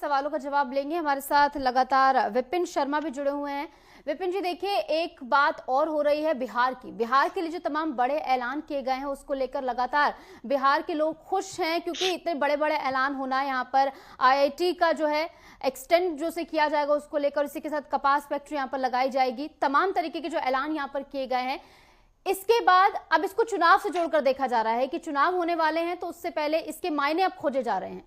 सवालों का जवाब लेंगे। हमारे साथ लगातार विपिन शर्मा भी जुड़े हुए हैं। विपिन जी, देखिए, एक बात और हो रही है बिहार की। बिहार के लिए जो तमाम बड़े ऐलान किए गए हैं उसको लेकर लगातार बिहार के लोग खुश हैं, क्योंकि इतने बड़े बड़े ऐलान होना है। यहाँ पर आईआईटी का जो है एक्सटेंड जो से किया जाएगा उसको लेकर, इसी के साथ कपास फैक्ट्री यहाँ पर लगाई जाएगी। तमाम तरीके के जो ऐलान यहाँ पर किए गए हैं, इसके बाद अब इसको चुनाव से जोड़कर देखा जा रहा है कि चुनाव होने वाले हैं, तो उससे पहले इसके मायने अब खोजे जा रहे हैं।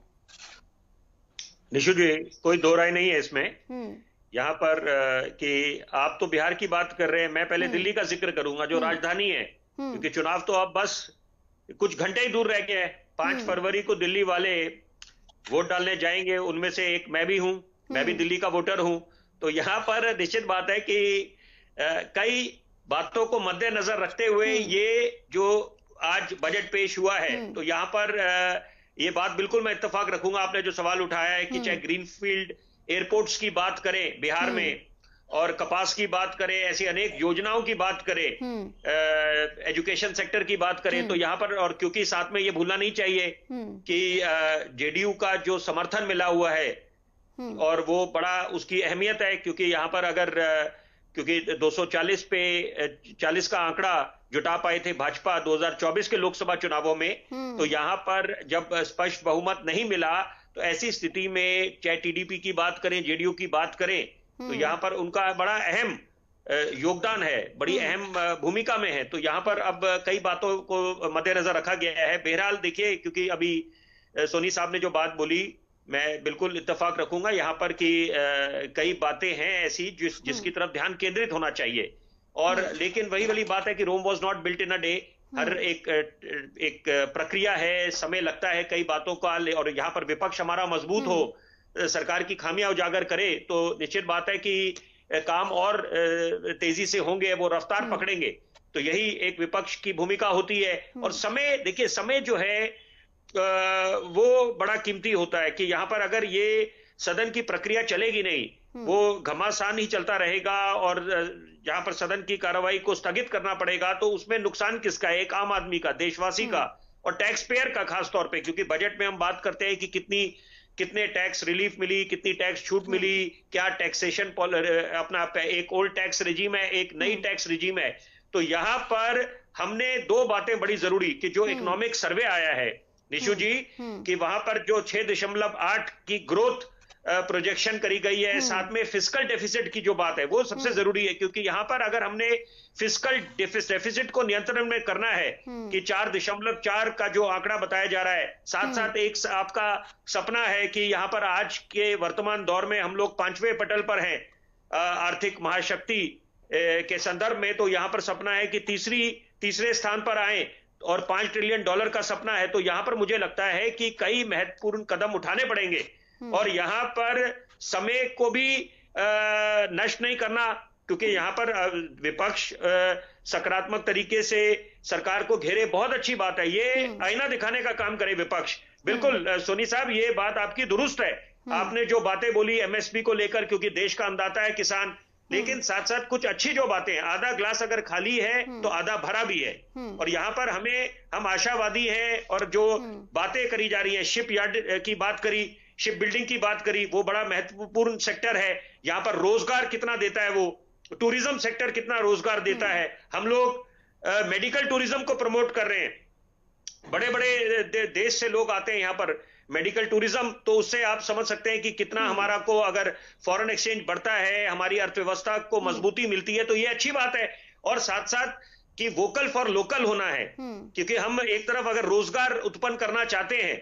निशु जी, कोई दो राय नहीं है इसमें। यहाँ पर कि आप तो बिहार की बात कर रहे हैं, मैं पहले दिल्ली का जिक्र करूंगा जो राजधानी है, क्योंकि चुनाव तो अब बस कुछ घंटे ही दूर रह गए हैं। 5 फरवरी को दिल्ली वाले वोट डालने जाएंगे, उनमें से एक मैं भी हूं, मैं भी दिल्ली का वोटर हूं। तो यहाँ पर निश्चित बात है कि कई बातों को मद्देनजर रखते हुए ये जो आज बजट पेश हुआ है, तो यहाँ पर ये बात बिल्कुल मैं इत्तेफाक रखूंगा। आपने जो सवाल उठाया है कि चाहे ग्रीनफील्ड एयरपोर्ट्स की बात करें बिहार में, और कपास की बात करें, ऐसी अनेक योजनाओं की बात करें, एजुकेशन सेक्टर की बात करें, तो यहाँ पर, और क्योंकि साथ में ये भूलना नहीं चाहिए कि जेडीयू का जो समर्थन मिला हुआ है और वो बड़ा उसकी अहमियत है, क्योंकि यहाँ पर अगर क्योंकि 240 पे 40 का आंकड़ा जुटा पाए थे भाजपा 2024 के लोकसभा चुनावों में, तो यहाँ पर जब स्पष्ट बहुमत नहीं मिला, तो ऐसी स्थिति में चाहे टीडीपी की बात करें, जेडीयू की बात करें, तो यहाँ पर उनका बड़ा अहम योगदान है, बड़ी अहम भूमिका में है। तो यहाँ पर अब कई बातों को मद्देनजर रखा गया है। बहरहाल देखिए, क्योंकि अभी सोनी साहब ने जो बात बोली, मैं बिल्कुल इत्तेफाक रखूंगा यहाँ पर कि कई बातें हैं ऐसी जिसकी तरफ ध्यान केंद्रित होना चाहिए। और लेकिन वही वाली बात है कि Rome was not built in a day. हर एक प्रक्रिया है, समय लगता है कई बातों का, और यहाँ पर विपक्ष हमारा मजबूत हो, सरकार की खामियां उजागर करे, तो निश्चित बात है कि काम और तेजी से होंगे, वो रफ्तार पकड़ेंगे। तो यही एक विपक्ष की भूमिका होती है। और समय, देखिए, समय जो है वो बड़ा कीमती होता है कि यहाँ पर अगर ये सदन की प्रक्रिया चलेगी नहीं, वो घमासान ही चलता रहेगा और जहां पर सदन की कार्रवाई को स्थगित करना पड़ेगा, तो उसमें नुकसान किसका है? एक आम आदमी का, देशवासी का और टैक्स पेयर का, खास तौर पे, क्योंकि बजट में हम बात करते हैं कि कितने टैक्स रिलीफ मिली, कितनी टैक्स छूट मिली, क्या टैक्सेशन अपना एक ओल्ड टैक्स रिजीम है, एक नई टैक्स रिजीम है। तो यहां पर हमने दो बातें बड़ी जरूरी, कि जो इकोनॉमिक सर्वे आया है निशु जी, कि वहां पर जो 6.8 की ग्रोथ प्रोजेक्शन करी गई है, साथ में फिस्कल डेफिसिट की जो बात है वो सबसे जरूरी है, क्योंकि यहां पर अगर हमने फिस्कल डेफिसिट को नियंत्रण में करना है कि 4.4 का जो आंकड़ा बताया जा रहा है, साथ साथ एक आपका सपना है कि यहां पर आज के वर्तमान दौर में हम लोग 5वें पटल पर हैं आर्थिक महाशक्ति के संदर्भ में, तो यहां पर सपना है कि तीसरे स्थान पर आए और $5 ट्रिलियन का सपना है। तो यहां पर मुझे लगता है कि कई महत्वपूर्ण कदम उठाने पड़ेंगे, और यहां पर समय को भी नष्ट नहीं करना, क्योंकि यहां पर विपक्ष सकारात्मक तरीके से सरकार को घेरे, बहुत अच्छी बात है, ये आईना दिखाने का काम करे विपक्ष। बिल्कुल सोनी साहब, ये बात आपकी दुरुस्त है। आपने जो बातें बोली एमएसपी को लेकर, क्योंकि देश का अन्नदाता है किसान, लेकिन साथ साथ कुछ अच्छी जो बातें हैं, आधा ग्लास अगर खाली है तो आधा भरा भी है, और यहाँ पर हम आशावादी हैं। और जो बातें करी जा रही है, शिप यार्ड की बात करी, शिप बिल्डिंग की बात करी, वो बड़ा महत्वपूर्ण सेक्टर है। यहाँ पर रोजगार कितना देता है, वो टूरिज्म सेक्टर कितना रोजगार देता है। हम लोग मेडिकल टूरिज्म को प्रमोट कर रहे हैं, बड़े बड़े देश से लोग आते हैं यहाँ पर मेडिकल टूरिज्म, तो उससे आप समझ सकते हैं कि कितना हमारा को अगर फॉरेन एक्सचेंज बढ़ता है, हमारी अर्थव्यवस्था को मजबूती मिलती है, तो ये अच्छी बात है। और साथ साथ कि वोकल फॉर लोकल होना है, क्योंकि हम एक तरफ अगर रोजगार उत्पन्न करना चाहते हैं,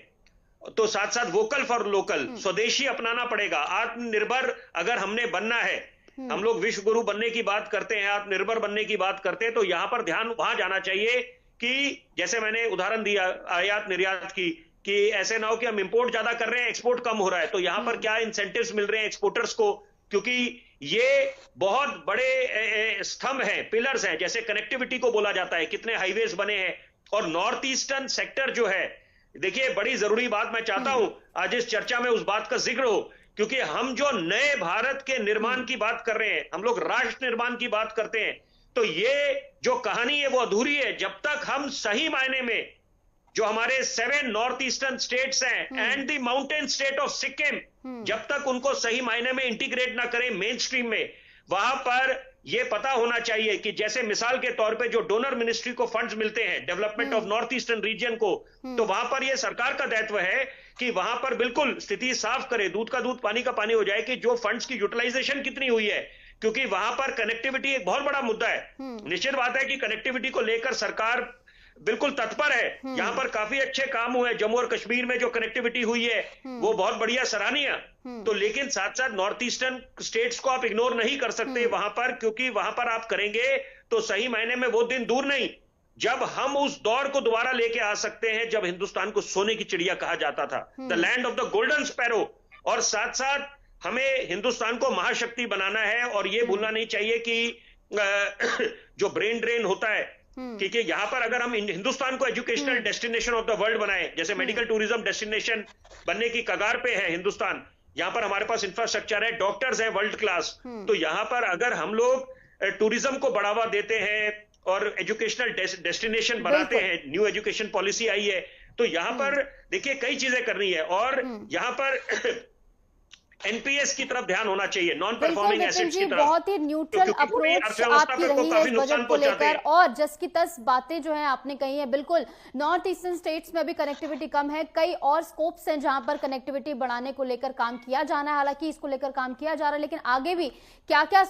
तो साथ साथ वोकल फॉर लोकल, स्वदेशी अपनाना पड़ेगा। आत्मनिर्भर अगर हमने बनना है, हम लोग विश्व गुरु बनने की बात करते हैं, आत्मनिर्भर बनने की बात करते हैं, तो यहां पर ध्यान वहां जाना चाहिए कि जैसे मैंने उदाहरण दिया आयात निर्यात की, कि ऐसे ना हो कि हम इंपोर्ट ज्यादा कर रहे हैं, एक्सपोर्ट कम हो रहा है। तो यहां पर क्या इंसेंटिव्स मिल रहे हैं एक्सपोर्टर्स को, क्योंकि ये बहुत बड़े स्तंभ हैं, पिलर्स हैं, जैसे कनेक्टिविटी को बोला जाता है, कितने हाईवेज बने हैं। और नॉर्थ ईस्टर्न सेक्टर जो है, देखिए, बड़ी जरूरी बात मैं चाहता हूं आज इस चर्चा में उस बात का जिक्र हो, क्योंकि हम जो नए भारत के निर्माण की बात कर रहे हैं, हम लोग राष्ट्र निर्माण की बात करते हैं, तो ये जो कहानी है वो अधूरी है जब तक हम सही मायने में जो हमारे 7 नॉर्थ ईस्टर्न स्टेट्स हैं and the mountain state of Sikkim, जब तक उनको सही मायने में इंटीग्रेट ना करें मेन स्ट्रीम में, वहां पर यह पता होना चाहिए कि जैसे मिसाल के तौर पे जो डोनर मिनिस्ट्री को फंड्स मिलते हैं development of north eastern region को, तो वहां पर यह सरकार का दायित्व है कि वहां पर बिल्कुल स्थिति साफ करे, दूध का दूध पानी का पानी हो जाए कि जो फंड्स की यूटिलाइजेशन कितनी हुई है, क्योंकि वहां पर कनेक्टिविटी एक बहुत बड़ा मुद्दा है। निश्चित बात है कि कनेक्टिविटी को लेकर सरकार बिल्कुल तत्पर है। यहां पर काफी अच्छे काम हुए, जम्मू और कश्मीर में जो कनेक्टिविटी हुई है वो बहुत बढ़िया, सराहनीय। तो लेकिन साथ साथ नॉर्थ ईस्टर्न स्टेट्स को आप इग्नोर नहीं कर सकते वहां पर, क्योंकि वहां पर आप करेंगे तो सही मायने में वो दिन दूर नहीं जब हम उस दौर को दोबारा लेके आ सकते हैं जब हिंदुस्तान को सोने की चिड़िया कहा जाता था, the land of the golden sparrow. और साथ साथ हमें हिंदुस्तान को महाशक्ति बनाना है, और ये भूलना नहीं चाहिए कि जो ब्रेन ड्रेन होता है, क्योंकि यहां पर अगर हम हिंदुस्तान को educational destination of the world बनाए, जैसे मेडिकल टूरिज्म डेस्टिनेशन बनने की कगार पे है हिंदुस्तान, यहां पर हमारे पास इंफ्रास्ट्रक्चर है, डॉक्टर्स है वर्ल्ड क्लास, तो यहां पर अगर हम लोग टूरिज्म को बढ़ावा देते हैं और एजुकेशनल डेस्टिनेशन बनाते हैं, न्यू एजुकेशन पॉलिसी आई है, तो यहां पर देखिए कई चीजें करनी है, और यहां पर एनपीएस की तरफ ध्यान होना चाहिए, नॉन परफॉर्मिंग एसेट्स की तरफ। बहुत ही न्यूट्रल अप्रोच आपकी रही है इस बजट को लेकर, और जस की तस बातें जो है आपने कही है। बिल्कुल नॉर्थ ईस्टर्न स्टेट्स में भी कनेक्टिविटी कम है, कई और स्कोप्स हैं जहां पर कनेक्टिविटी बढ़ाने को लेकर काम किया जाना है, हालांकि इसको लेकर काम किया जा रहा है, लेकिन आगे भी क्या क्या